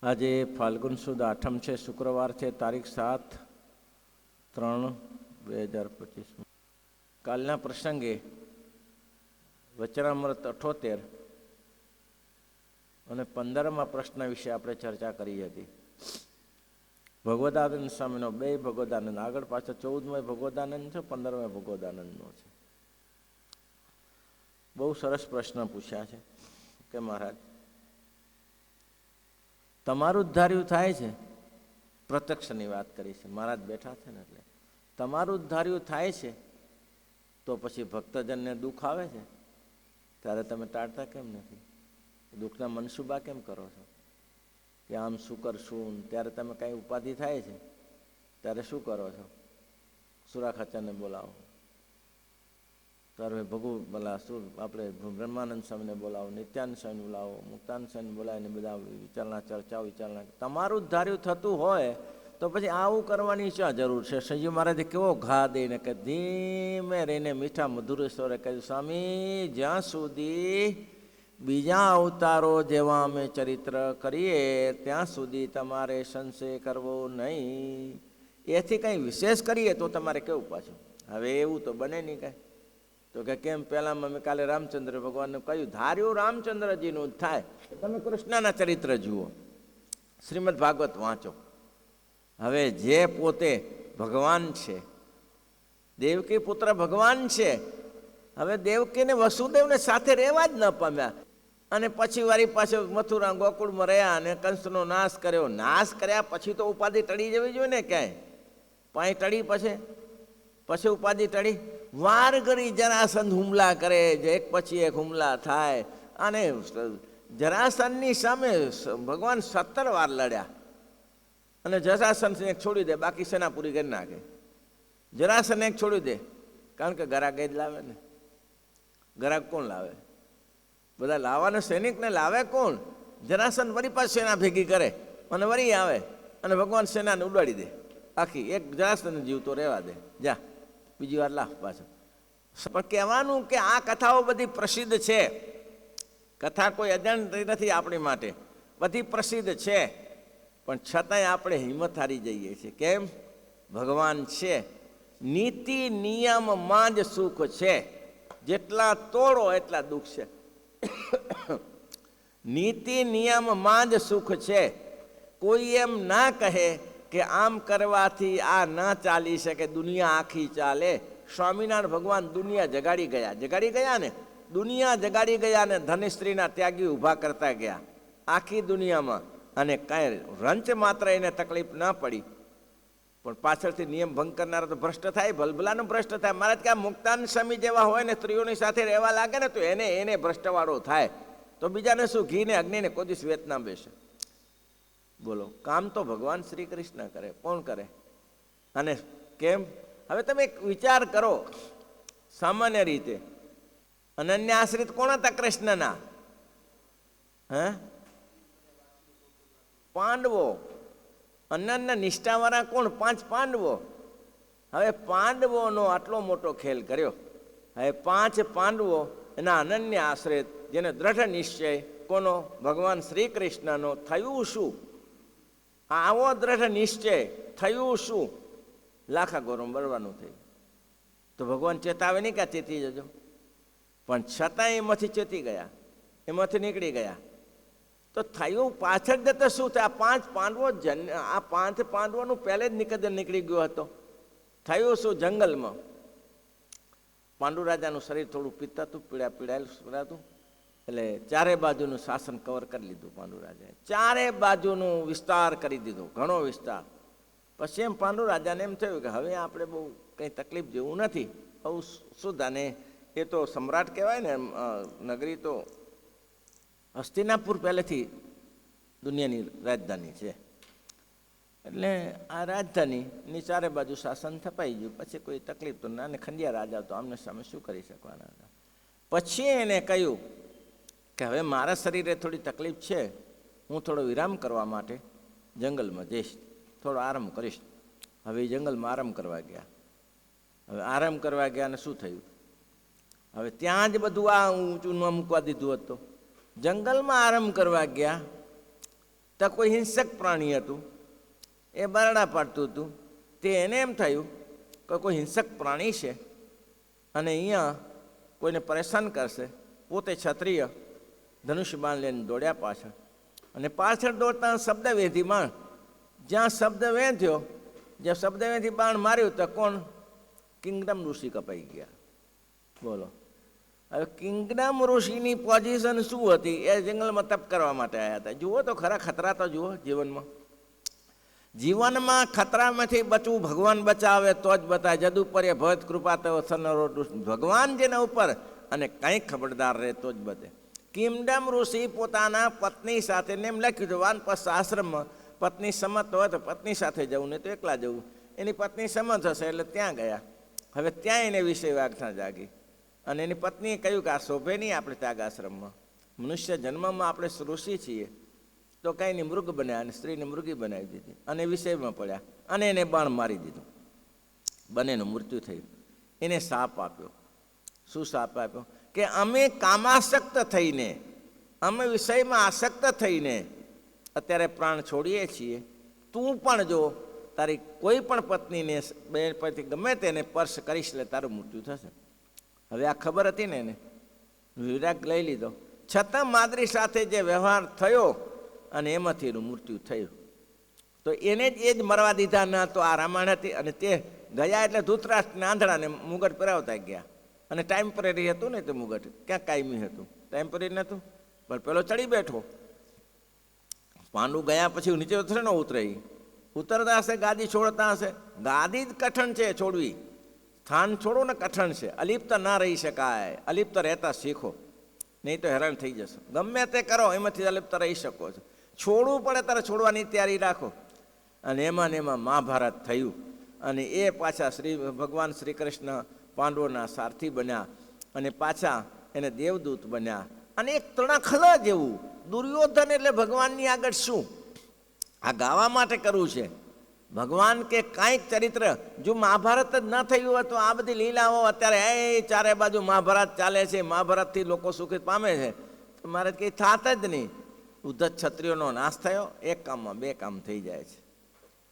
આજે ફાલ્ગુન સુદ આઠમ છે, શુક્રવાર છે, તારીખ 7/3/2025. કાલના પ્રસંગે વચનામૃત 78 અને 15મા પ્રશ્ન વિશે આપણે ચર્ચા કરી હતી. ભગવદાનંદ સ્વામીનો બે ભગવદાનંદ, આગળ પાછળ 14મો ભગવદાનંદ છે, 15મો ભગવદાનંદનો છે. બહુ સરસ પ્રશ્ન પૂછ્યા છે કે મહારાજ તમારું જ ધાર્યું થાય છે. પ્રત્યક્ષની વાત કરી છે, મહારાજ બેઠા છે ને, એટલે તમારું જ ધાર્યું થાય છે તો પછી ભક્તજનને દુઃખ આવે છે ત્યારે તમે ટાળતા કેમ નથી? દુઃખના મનસુબા કેમ કરો છો કે આમ શું કરશું? ત્યારે તમે કાંઈ ઉપાધિ થાય છે ત્યારે શું કરો છો? સુરાખાચાર્યને બોલાવો, ત્યારે બોલા શું આપણે બ્રહ્માનંદ સ્વામીને બોલાવો, નિત્યાનંદ સ્વામીને બોલાવો, મુક્તાનંદ સ્વામીને બોલાવીને બધા વિચારણા તમારું જ ધાર્યું થતું હોય તો પછી આવું કરવાની શું જરૂર છે? શ્રીજી મહારાજે કેવો ઘા દઈને કે ધીમે રહીને મીઠા મધુર સ્વરે કહ્યું, સ્વામી જ્યાં સુધી બીજા અવતારો જેવા અમે ચરિત્ર કરીએ ત્યાં સુધી તમારે સંશય કરવો નહીં. એથી કંઈ વિશેષ કરીએ તો તમારે કેવું પાછું? હવે એવું તો બને નહીં કાંઈ. તો કે કેમ? પહેલામાં મેં કાલે રામચંદ્ર ભગવાનને કહ્યું ધાર્યું રામચંદ્રજીનું જ થાય. તમે કૃષ્ણના ચરિત્ર જુઓ, શ્રીમદ ભાગવત વાંચો. હવે જે પોતે ભગવાન છે, દેવકી પુત્ર ભગવાન છે, હવે દેવકીને વસુદેવને સાથે રહેવા જ ન પામ્યા અને પછી વારી પાસે મથુરા ગોકુળમાં રહ્યા અને કંસનો નાશ કર્યો. નાશ કર્યા પછી તો ઉપાધિ ટળી જવી જોઈએ ને ક્યાંય. પાણી ટળી પછી ઉપાધિ ટળી. વાર કરી જરાસંધ હુમલા કરે, એક પછી એક હુમલા થાય અને જરાસંધની સામે ભગવાન 17 વાર લડ્યા અને જરાસંધ એક છોડી દે, બાકી સેના પૂરી કરી નાખે. જરાસંધ એક છોડી દે, કારણ કે ગરાક જ લાવે ને. ગરાક કોણ લાવે? બધા લાવવાના સૈનિકને લાવે કોણ? જરાસંધ વળી પાછી સેના ભેગી કરે અને વળી આવે અને ભગવાન સેનાને ઉડાડી દે આખી. એક જરાસંધ જીવ તો રહેવા દે, જા બીજી વાર લાવ પાછો. પણ કહેવાનું કે આ કથાઓ બધી પ્રસિદ્ધ છે. કથા કોઈ અજાણી નથી આપણી માટે, બધી પ્રસિદ્ધ છે. પણ છતાંય આપણે હિંમત હારી જઈએ છીએ. કેમ? ભગવાન છે. નીતિ નિયમમાં જ સુખ છે. જેટલા તોડો એટલા દુઃખ છે. નીતિ નિયમમાં જ સુખ છે. કોઈ એમ ના કહે કે આમ કરવાથી આ ન ચાલી શકે, દુનિયા આખી ચાલે. સ્વામિનારાયણ ભગવાન દુનિયા જગાડી ગયા ને, દુનિયા જગાડી ગયા ને ધનિસ્ત્રીના ત્યાગી ઊભા કરતા ગયા આખી દુનિયામાં. અને કાંઈ રંચ માત્ર એને તકલીફ ના પડી. પણ પાછળથી નિયમ ભંગ કરનારા તો ભ્રષ્ટ થાય, ભલભલાનું ભ્રષ્ટ થાય. મારે ત્યાં મુક્તાનંદ સ્વામી જેવા હોય ને સ્ત્રીઓની સાથે રહેવા લાગે ને તો એને ભ્રષ્ટવાળો થાય. તો બીજાને શું? ઘી ને અગ્નિને કોઈ દિવસ વેત ના બેસે. બોલો, કામ તો ભગવાન શ્રી કૃષ્ણ કરે, કોણ કરે? અને કેમ? હવે તમે એક વિચાર કરો, સામાન્ય રીતે અનન્ય આશ્રિત કોણ હતા કૃષ્ણના? પાંડવો. અનન્ય નિષ્ઠાવાળા કોણ? 5 પાંડવો. હવે પાંડવોનો આટલો મોટો ખેલ કર્યો. હવે 5 પાંડવો એના અનન્ય આશ્રિત, જેને દ્રઢ નિશ્ચય કોનો? ભગવાન શ્રી કૃષ્ણનો. થયું શું? આવો દ્રઢ નિશ્ચય થયું શું? લાખા ગોરમ બળવાનું થયું. તો ભગવાન ચેતાવે નહીં કે ચેતી જજો, પણ છતાં એમાંથી ચેતી ગયા, એમાંથી નીકળી ગયા. તો થયું પાછળ જતા શું થાય? આ 5 પાંડવો, આ 5 પાંડવોનું પહેલે જ નીકળી ગયો હતો. થયું શું? જંગલમાં પાંડુ રાજાનું શરીર થોડું પીતાતું, પીડાયેલું, એટલે ચારે બાજુનું શાસન કવર કરી લીધું પાંડુ રાજાએ. ચારે બાજુનું વિસ્તાર કરી દીધો, ઘણો વિસ્તાર. પછી એમ પાંડુ રાજાને એમ થયું કે હવે આપણે બહુ કંઈ તકલીફ જેવું નથી, બહુ શુદ્ધ. અને એ તો સમ્રાટ કહેવાય ને, નગરી તો હસ્તિનાપુર પહેલેથી દુનિયાની રાજધાની છે. એટલે આ રાજધાનીની ચારે બાજુ શાસન થપાઈ ગયું. પછી કોઈ તકલીફ તો ના. ને ખંડિયા રાજા તો આમને સામે શું કરી શકવાના હતા? પછી એને કહ્યું કે હવે મારા શરીરે થોડી તકલીફ છે, હું થોડો વિરામ કરવા માટે જંગલમાં જઈશ, થોડો આરામ કરીશ. હવે એ જંગલમાં આરામ કરવા ગયા. હવે આરામ કરવા ગયા અને શું થયું? હવે ત્યાં જ બધું આ ઊંચું ન મૂકવા દીધું હતું. જંગલમાં આરામ કરવા ગયા તો કોઈ હિંસક પ્રાણી હતું, એ બરડા પાડતું હતું. તે એને એમ થયું કે કોઈ હિંસક પ્રાણી છે અને અહીંયા કોઈને પરેશાન કરશે. પોતે ક્ષત્રિય ધનુષ્ય બાણ લઈને દોડ્યા પાછળ, અને પાછળ દોડતા શબ્દ વેધીમાં જ્યાં શબ્દ વેધ્યો, જ્યાં શબ્દ વેધી બાણ માર્યું તો કોણ? કિંગડમ ઋષિ કપાઈ ગયા. બોલો, હવે કિંગડમ ઋષિની પોઝિશન શું હતી? એ જંગલમાં તપ કરવા માટે આવ્યા હતા. જુઓ તો ખરા ખતરા તો જુઓ જીવનમાં. જીવનમાં ખતરામાંથી બચવું ભગવાન બચાવે તો જ બતાવે. જદુપર્ય ભગત કૃપા તો ભગવાન જેના ઉપર અને કંઈક ખબરદાર રહે તો જ બતે. કિંગડમ ઋષિ પોતાના પત્ની સાથે એમ લખ્યું છે વાનપ્રસ્થ આશ્રમમાં પત્ની સંમત હોય તો પત્ની સાથે જવું, નહીં તો એકલા જવું. એની પત્ની સંમત હશે એટલે ત્યાં ગયા. હવે ત્યાં એને વિષય વાગતા જાગી અને એની પત્નીએ કહ્યું કે આ શોભે નહીં આપણે ત્યાગ આશ્રમમાં. મનુષ્ય જન્મમાં આપણે ઋષિ છીએ તો કંઈ નહીં, મૃગ બન્યા અને સ્ત્રીને મૃગી બનાવી દીધી અને વિષયમાં પડ્યા અને એને બાણ મારી દીધું. બંનેનું મૃત્યુ થયું. એને શાપ આપ્યો. શું શાપ આપ્યો? કે અમે કામાસક્ત થઈને, અમે વિષયમાં આસક્ત થઈને અત્યારે પ્રાણ છોડીએ છીએ. તું પણ જો તારી કોઈ પણ પત્નીને બે પતિ ગમે તેને સ્પર્શ કરીશ એટલે તારું મૃત્યુ થશે. હવે આ ખબર હતી ને એને, વિરાગ લઈ લીધો. છતાં માદરી સાથે જે વ્યવહાર થયો અને એમાંથી એનું મૃત્યુ થયું. તો એને જ એ જ મરવા દીધા ન તો આ રામાયણ હતી. અને તે ગયા એટલે ધૃતરાષ્ટ્રને આંધળાને મુગટ પહેરાવતા ગયા. અને ટેમ્પરરી હતું ને તે મુગટ, ક્યાં કાયમી હતું? ટેમ્પરરી નહોતું. પણ પેલો ચડી બેઠો. પાંડુ ગયા પછી નીચે ઉતરે ન ઉતરે, ઉતરતા હશે ગાદી છોડતા હશે. ગાદી જ કઠણ છે છોડવી. સ્થાન છોડો ને કઠણ છે. અલિપ્ત ના રહી શકાય. અલિપ્ત રહેતા શીખો, નહીં તો હેરાન થઈ જશો. ગમે તે કરો એમાંથી અલિપ્ત રહી શકો છો. છોડવું પડે ત્યારે છોડવાની તૈયારી રાખો. અને એમાં ને એમાં મહાભારત થયું. અને એ પાછા ભગવાન શ્રી કૃષ્ણ પાંડવોના સારથી બન્યા અને પાછા એને દેવદૂત બન્યા. અને એક તણખલા જેવું દુર્યોધન એટલે ભગવાનની આગળ શું? આ ગાવા માટે કરવું છે. ભગવાન કે કાંઈક ચરિત્ર જો મહાભારત જ ન થયું હોય તો આ બધી લીલાઓ અત્યારે એ ચારે બાજુ મહાભારત ચાલે છે, મહાભારતથી લોકો સુખિત પામે છે, મારે કંઈ થાત જ નહીં. ઉદ્ધત ક્ષત્રિયોનો નાશ થયો, એક કામમાં બે કામ થઈ જાય છે.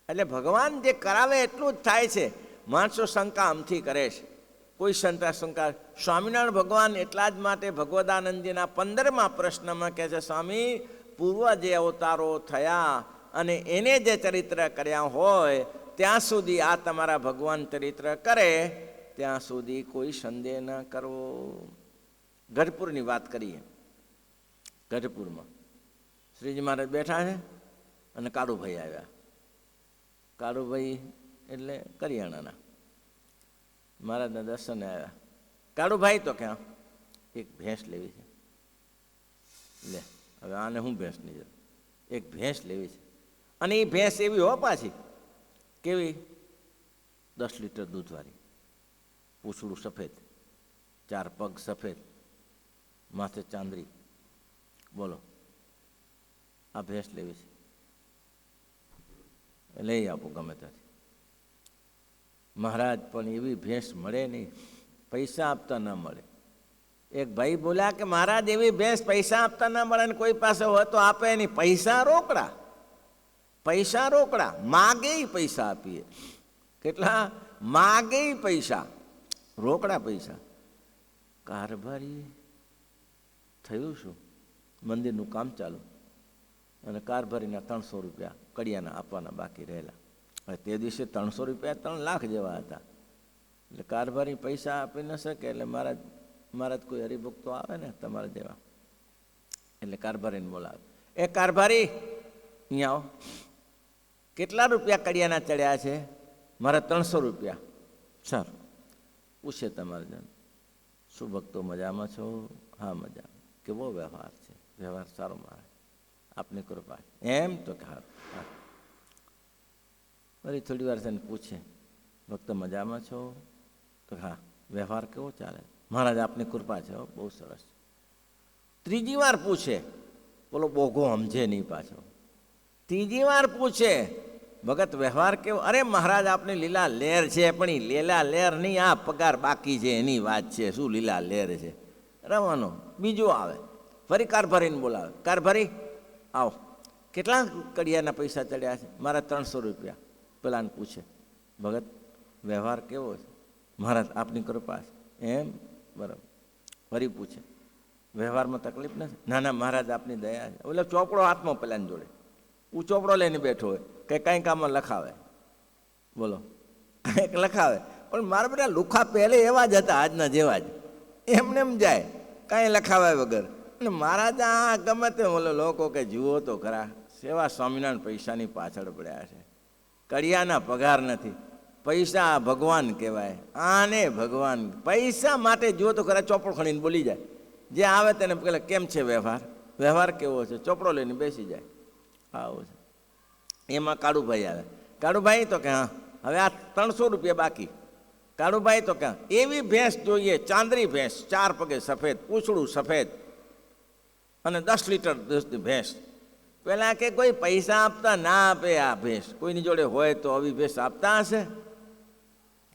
એટલે ભગવાન જે કરાવે એટલું જ થાય છે. માણસો શંકા આમથી કરે છે, કોઈ શંકા. સ્વામિનારાયણ ભગવાન એટલા જ માટે ભગવદાનંદજીના 15મા પ્રશ્નમાં કહે છે, સ્વામી પૂર્વ જે અવતારો થયા અને એને જે ચરિત્ર કર્યા હોય ત્યાં સુધી આ તમારા ભગવાન ચરિત્ર કરે ત્યાં સુધી કોઈ સંદેહ ન કરવો. ગઢપુરની વાત કરીએ. ગઢપુરમાં શ્રીજી મહારાજ બેઠા છે અને કાળુભાઈ આવ્યા. કાળુભાઈ એટલે કરિયાણાના મહારાજના દર્શને આવ્યા. કાળુભાઈ તો ક્યાં? એક ભેંસ લેવી છે. લે હવે આને હું ભેંસની જરૂર? એક ભેંસ લેવી છે. અને એ ભેંસ એવી હો પાછી કેવી? 10 લીટર દૂધવાળી, પૂંછડું સફેદ, 4 પગ સફેદ, માથે ચાંદરી. બોલો, આ ભેંસ લેવી છે, લઈ આપો ગમે ત્યાંથી. મહારાજ પણ એવી ભેંસ મળે નહીં, પૈસા આપતા ન મળે. એક ભાઈ બોલ્યા કે મહારાજ એવી ભેંસ પૈસા આપતા ન મળે ને કોઈ પાસે હોય તો આપે નહીં. પૈસા રોકડા, પૈસા રોકડા, માગે પૈસા આપીએ. કેટલા? માગે પૈસા, રોકડા પૈસા. કારભારી થયું શું? મંદિરનું કામ ચાલુ અને કારભારીના 300 રૂપિયા કડિયાના આપવાના બાકી રહેલા. હવે તે દિવસે 300 રૂપિયા 3 લાખ જેવા હતા. એટલે કારભારી પૈસા આપી ન શકે. એટલે મહારાજ કોઈ હરિભક્તો આવે ને તમારા જેવા, એટલે કારભારીને બોલાવે. એ કારભારી અહીંયા આવો, કેટલા રૂપિયા કડિયાના ચડ્યા છે? મારે 300 રૂપિયા. સર પૂછે તમારે જન, શું ભક્તો મજામાં છો? હા મજા. કેવો વ્યવહાર છે? વ્યવહાર સારો મારે, આપની કૃપા. એમ તો કે હા. વળી થોડી વાર થઈને પૂછે, ભક્તો મજામાં છો? તો હા. વ્યવહાર કેવો ચાલે? મહારાજ આપની કૃપા છે, બહુ સરસ. ત્રીજી વાર પૂછે, બોલો બોગો સમજે નહીં પાછો. ત્રીજી વાર પૂછે, ભગત વ્યવહાર કેવો? અરે મહારાજ આપની લીલા લહેર છે, પણ એ લીલા લહેર નહીં, આ પગાર બાકી છે એની વાત છે. શું લીલા લહેર છે? રવાનો. બીજો આવે, ફરી કારભારીને બોલાવે. કારભારી આવો, કેટલા કડિયાના પૈસા ચડ્યા છે? મારા 300 રૂપિયા. પેલાને પૂછે, ભગત વ્યવહાર કેવો છે? મહારાજ આપની કૃપા છે. એમ? બરાબર. ફરી પૂછે, વ્યવહારમાં તકલીફ નથી? ના ના મહારાજ આપની દયા છે. એટલે ચોપડો હાથમાં પેલાની જોડે, હું ચોપડો લઈને બેઠો હોય કે કંઈક આમાં લખાવે, બોલો કંઈક લખાવે. પણ મારા બધા લુખા પહેલે એવા જ હતા, આજના જેવા જ, એમને એમ જાય કાંઈ લખાવે વગર. અને મહારાજ આ ગમે તે બોલો લોકો કે જુઓ તો ખરા, સેવા સ્વામિનારાયણ પૈસાની પાછળ પડ્યા છે. કડિયાના પગાર નથી, પૈસા ભગવાન કહેવાય. આને ભગવાન પૈસા માટે જુઓ તો ખરા ચોપડો ખણીને બોલી જાય. જે આવે તેને પેલા કેમ છે વ્યવહાર, વ્યવહાર કેવો છે, ચોપડો લઈને બેસી જાય. આવું છે. એમાં કાળુભાઈ આવે. કાળુભાઈ તો કે હા હવે આ 300 રૂપિયા બાકી. કાળુભાઈ તો કે એવી ભેંસ જોઈએ, ચાંદરી ભેંસ, 4 પગે સફેદ, પૂંછડું સફેદ અને 10 લીટર દૂધની ભેંસ. પેલા કે કોઈ પૈસા આપતા ના આપે આ ભેંસ, કોઈની જોડે હોય તો આવી ભેંસ આપતા હશે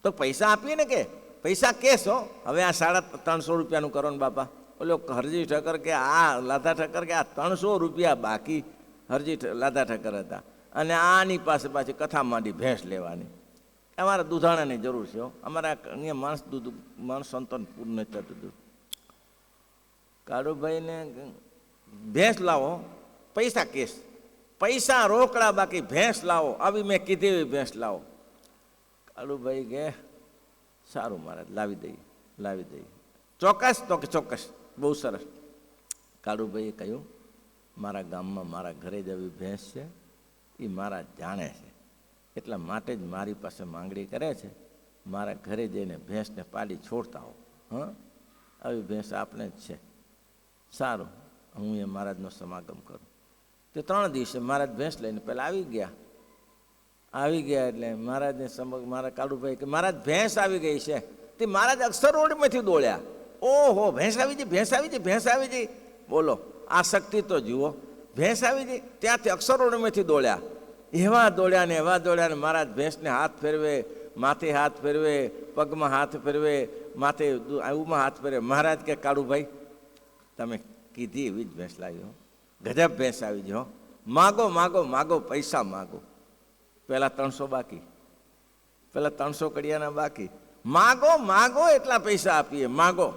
તો પૈસા આપીએ ને, કે પૈસા કેસ હો. હવે આ 350 રૂપિયાનું કરો ને બાપા. ઓલો હરજી ઠક્કર કે આ લાધા ઠક્કર કે આ 300 રૂપિયા બાકી હરજી લાધા ઠક્કર હતા. અને આની પાસે પાછી કથા માંડી ભેંસ લેવાની. અમારા દૂધાણાની જરૂર છે હો, અમારા અહીંયા માણસ સંતાન પૂરું નથી થતું દૂધ. કાળુભાઈને ભેંસ લાવો, પૈસા કેસ, પૈસા રોકડા બાકી ભેંસ લાવો, આવી મેં કીધી એવી ભેંસ લાવો. કાળુભાઈ કે સારું મહારાજ લાવી દઈએ. ચોક્કસ? તો કે ચોક્કસ, બહુ સરસ. કાળુભાઈએ કહ્યું મારા ગામમાં મારા ઘરે જ એવી ભેંસ છે, એ મારા જાણે છે, એટલા માટે જ મારી પાસે માંગણી કરે છે. મારા ઘરે જઈને ભેંસને પાડી છોડતા હો. હા, આવી ભેંસ આપણે જ છે. સારું, હું એ મહારાજનો સમાગમ કરું. તે 3 દિવસે મહારાજ ભેંસ લઈને પહેલાં આવી ગયા એટલે મહારાજને મારા કાળુભાઈ કે મહારાજ ભેંસ આવી ગઈ છે. તે મહારાજ અક્ષરોડમાંથી દોડ્યા. ઓહો, ભેંસ આવી જઈ. બોલો આ શક્તિ તો જુઓ, ભેંસ આવી જઈ. ત્યાંથી અક્ષરોડમાંથી દોડ્યા. એવા દોડ્યા ને મહારાજ ભેંસને હાથ ફેરવે, માથે હાથ ફેરવે, પગમાં હાથ ફેરવે, માથે આવુમાં હાથ ફેરવે. મહારાજ કે કાળુભાઈ તમે કીધી એવી જ ભેંસ લાવી હો, ગજબ ભેંસ આવી છે હો. માગો પૈસા માગો. પહેલાં 300 બાકી, પહેલાં 300 કડિયાના બાકી. માગો એટલા પૈસા આપીએ, માગો.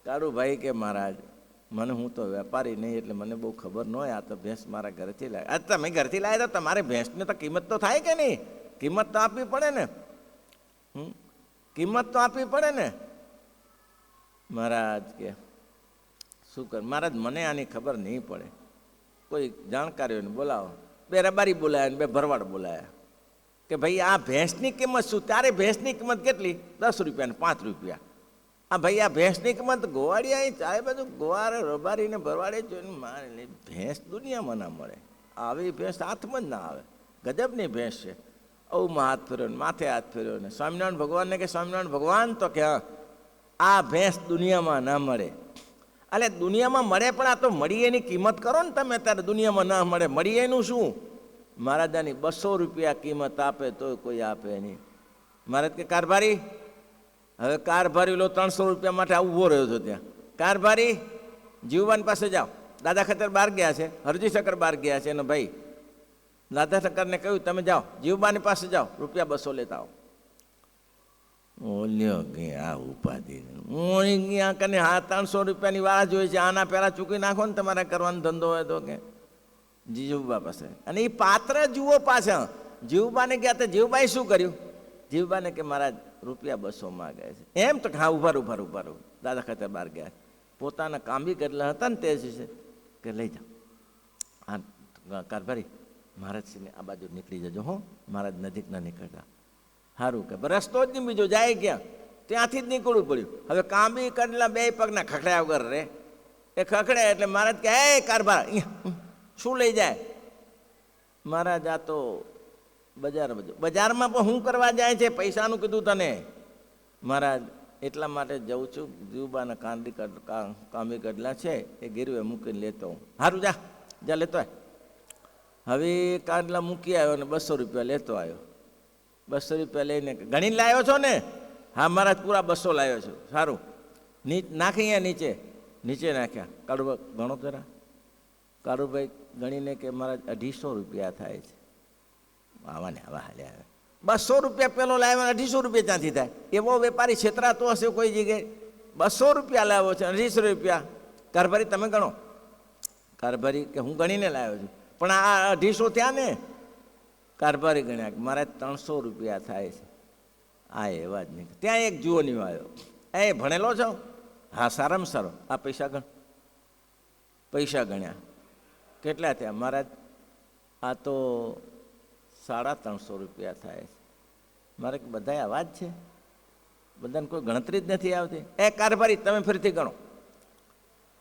કાળુભાઈ કે મહારાજ મને, હું તો વેપારી નહીં એટલે મને બહુ ખબર ન હોય. આ તો ભેંસ મારા ઘરેથી લાવી. આ તમે ઘરથી લાવ્યા તો તમારે ભેંસને તો કિંમત તો થાય કે નહીં? કિંમત તો આપવી પડે ને. કિંમત તો આપવી પડે ને. મહારાજ કે શું કર? મહારાજ મને આની ખબર નહીં પડે, કોઈ જાણકારીઓને બોલાવો. 2 રબારી બોલાયા ને 2 ભરવાડ બોલાયા કે ભાઈ આ ભેંસની કિંમત શું? ત્યારે ભેંસની કિંમત કેટલી? 10 રૂપિયા ને 5 રૂપિયા. આ ભાઈ આ ભેંસની કિંમત ગોવાડી અહીં ચારે બાજુ ગોવારે રબારીને ભરવાડે જોઈને મારે ભેંસ દુનિયામાં ના મળે. આવી ભેંસ હાથમાં જ ના આવે. ગજબની ભેંસ છે. આવુંમાં હાથ ફેર્યો ને માથે હાથ ફેર્યો ને સ્વામિનારાયણ ભગવાનને કે સ્વામિનારાયણ ભગવાન તો કે આ ભેંસ દુનિયામાં ના મળે. એટલે દુનિયામાં મળે પણ આ તો મળી એની કિંમત કરો ને તમે. ત્યારે દુનિયામાં ના મળે, મળી એનું શું? મહારાજાની 200 રૂપિયા કિંમત આપે તો કોઈ આપે નહીં. મહારાજ કે કારભારી, હવે કારભારી લો 300 રૂપિયા માટે ઊભો રહ્યો હતો ત્યાં. કારભારી જીવવાન પાસે જાઓ, દાદા ખતર બહાર ગયા છે, હરજી ઠક્કર બહાર ગયા છે. એનો ભાઈ દાદા ઠક્કરને કહ્યું તમે જાઓ જીવબાની પાસે જાઓ, રૂપિયા 200 લેતા આવો. ઓલ્યો કે આ ઉપાધિ, હું અહીંયા કને 300 રૂપિયાની વાળા જોઈ છે, આના પહેલાં ચૂકી નાખો ને તમારે કરવાનો ધંધો હોય તો કે જીવબા પાસે. અને એ પાત્ર જુઓ પાછા. જીવબાને ગયા તો જીવબાઈ શું કર્યું? જીવબાને કે મહારાજ રૂપિયા 200 માગે છે. એમ તો હા ઉભા દાદા ખાતે બહાર ગયા. પોતાના કાંબી કેટલા હતા ને તે છે કે લઈ જાઓ. હા કારભારી મહારાજશ્રીને આ બાજુ નીકળી જજો હો, મહારાજ નજીક ના નીકળતા. સારું કે રસ્તો જ નહીં બીજો, જાય ક્યાં? ત્યાંથી જ નીકળવું પડ્યું. હવે કાંબી કરેલા 2 પગના ખખડ્યા વગર રે. એ ખખડે એટલે મહારાજ કે એ કારભાર શું લઈ જાય? મહારાજ આ તો બજારમાં પણ શું કરવા જાય છે? પૈસાનું કીધું તને. મહારાજ એટલા માટે જઉં છું, જીવબાના કાંબી કડલા છે એ ગીરવે મૂકીને લેતો હું. સારું જા લેતો આય. હવે કાંડલા મૂકી આવ્યો ને 200 રૂપિયા લેતો આવ્યો. 200 રૂપિયા લઈને ગણીને લાવ્યો છો ને? હા મહારાજ પૂરા 200 લાવ્યો છું. સારું નાખી અહીંયા નીચે નાખ્યા. કાળુભાઈ ગણો જરા. કાળુભાઈ ગણીને કે મારા 250 રૂપિયા થાય છે. આવા ને આવા હાલ્યા 200 રૂપિયા પેલો લાવ્યો, 250 રૂપિયા ત્યાંથી થાય. એવો વેપારી છેતરાતો હશે કોઈ જગ્યાએ. 200 રૂપિયા લાવ્યો છે, 250 રૂપિયા. કારભારી તમે ગણો. કારભારી કે હું ગણીને લાવ્યો છું, પણ આ 250 થયા ને. કારભારી ગણ્યા કે મારે 300 રૂપિયા થાય છે. આ એવા જ નહીં. ત્યાં એક જુઓની આવ્યો, એ ભણેલો છો? હા, સારામાં સારો. આ પૈસા ગણ. પૈસા ગણ્યા, કેટલા થયા? મહારાજ આ તો 350 રૂપિયા થાય છે. મારે બધા આવા જ છે, બધાને કોઈ ગણતરી જ નથી આવતી. એ કારભારી તમે ફરીથી ગણો.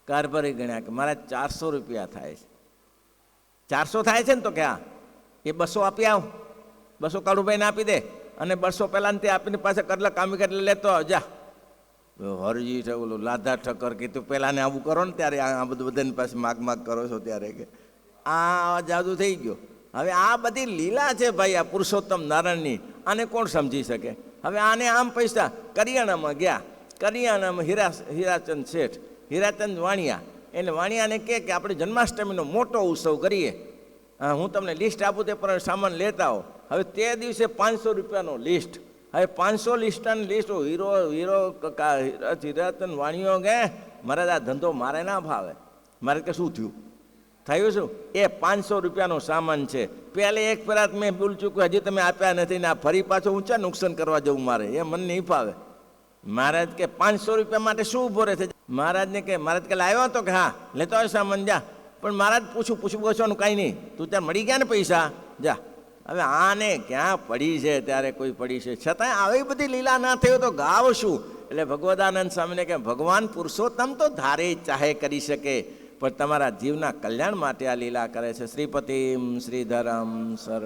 કારભારી ગણ્યા કે મારે 400 રૂપિયા થાય છે. 400 થાય છે ને? તો કે હા. એ 200 આપી આવ, 200 કાળુભાઈને આપી દે, અને 200 પહેલાં તે આપીને પાછા કરલા કામી એટલે લેતો જા. હરજી છે ઓલું લાધા ઠક્કર કીધું પહેલાં ને આવું કરો ને ત્યારે આ બધું બધાની પાસે માગ કરો છો ત્યારે કે આ જાદુ થઈ ગયો. હવે આ બધી લીલા છે ભાઈ, આ પુરુષોત્તમ નારાયણની. આને કોણ સમજી શકે? હવે આને આમ પૈસા કરિયાણામાં ગયા. કરિયાણામાં હીરાચંદ શેઠ, હીરાચંદ વાણિયા, એને વાણિયાને કહે કે આપણે જન્માષ્ટમીનો મોટો ઉત્સવ કરીએ. હું તમને લિસ્ટ આપું તે પર સામાન લેતા આવો. હવે તે દિવસે 500 રૂપિયાનો લિસ્ટ. હવે 500 લિસ્ટની લિસ્ટ. હીરાચંદ વાણિયો કે મારે આ ધંધો મારે ના ભાવે. મારે કે શું થયું? થયું શું? એ 500 રૂપિયાનો સામાન છે. પહેલે એક પેરાત મેં ભૂલ ચૂક્યું, હજી તમે આપ્યા નથી ને આ ફરી પાછો ઊંચા નુકસાન કરવા જવું મારે, એ મને નહીં ફાવે. મહારાજ કે 500 રૂપિયા માટે શું ઉભો રહે છે? મહારાજને કે મહારાજ કે લાવ્યો તો કે હા, લેતો હોય સામાન જા. પણ મહારાજ પૂછવાનું કાંઈ નહીં, તું ત્યાં મળી ગયા ને પૈસા, જા. હવે આને ક્યાં પડી છે? ત્યારે કોઈ પડી છે, છતાંય આવી બધી લીલા ના થયો તો ગાવ શું? એટલે ભગવદાનંદ સ્વામીને કે ભગવાન પુરુષોત્તમ તો ધારે ચાહે કરી શકે, પણ તમારા જીવના કલ્યાણ માટે આ લીલા કરે છે. શ્રીપતિમ શ્રીધરમ સર્વ